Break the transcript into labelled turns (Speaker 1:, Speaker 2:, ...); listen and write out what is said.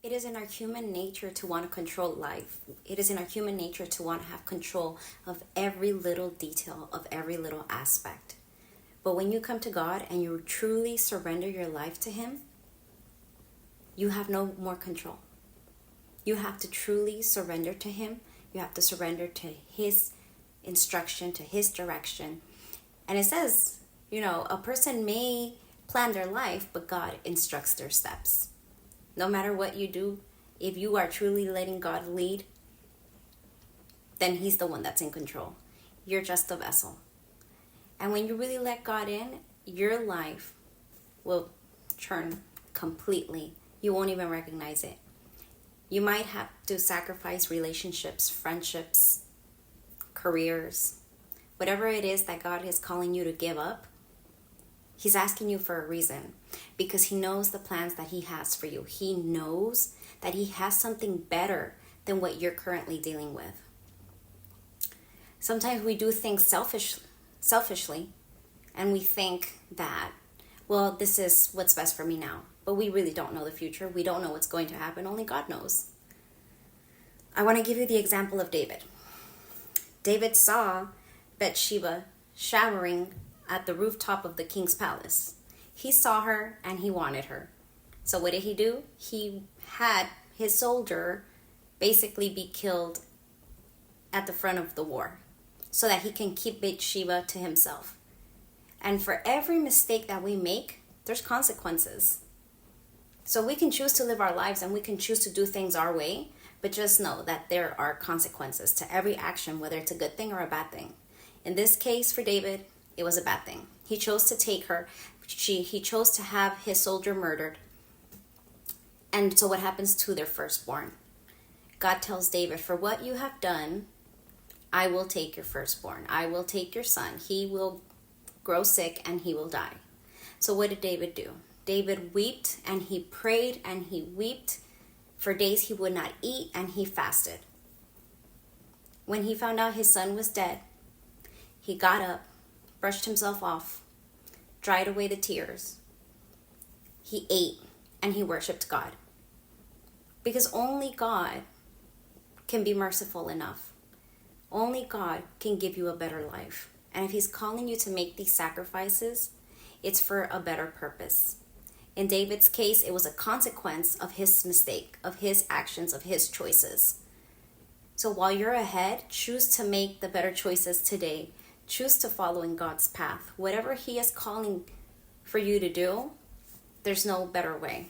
Speaker 1: It is in our human nature to want to control life. It is in our human nature to want to have control of every little detail, of every little aspect. But when you come to God and you truly surrender your life to Him, you have no more control. You have to truly surrender to Him. You have to surrender to His instruction, to His direction. And it says, a person may plan their life, but God instructs their steps. No matter what you do, if you are truly letting God lead, then He's the one that's in control. You're just a vessel. And when you really let God in, your life will turn completely. You won't even recognize it. You might have to sacrifice relationships, friendships, careers, whatever it is that God is calling you to give up. He's asking you for a reason, because He knows the plans that He has for you. He knows that He has something better than what you're currently dealing with. Sometimes we do things selfishly, and we think that, well, this is what's best for me now. But we really don't know the future. We don't know what's going to happen. Only God knows. I want to give you the example of David. David saw Bathsheba showering at the rooftop of the king's palace. He saw her and he wanted her. So what did he do? He had his soldier basically be killed at the front of the war so that he can keep Bathsheba to himself. And for every mistake that we make, there's consequences. So we can choose to live our lives and we can choose to do things our way, but just know that there are consequences to every action, whether it's a good thing or a bad thing. In this case for David, it was a bad thing. He chose to take her. He chose to have his soldier murdered. And so what happens to their firstborn? God tells David, for what you have done, I will take your firstborn. I will take your son. He will grow sick and he will die. So what did David do? David wept and he prayed and he wept. For days he would not eat and he fasted. When he found out his son was dead, he got up, brushed himself off, dried away the tears. He ate and he worshiped God. Because only God can be merciful enough. Only God can give you a better life. And if He's calling you to make these sacrifices, it's for a better purpose. In David's case, it was a consequence of his mistake, of his actions, of his choices. So while you're ahead, choose to make the better choices today. Choose to follow in God's path. Whatever He is calling for you to do, there's no better way.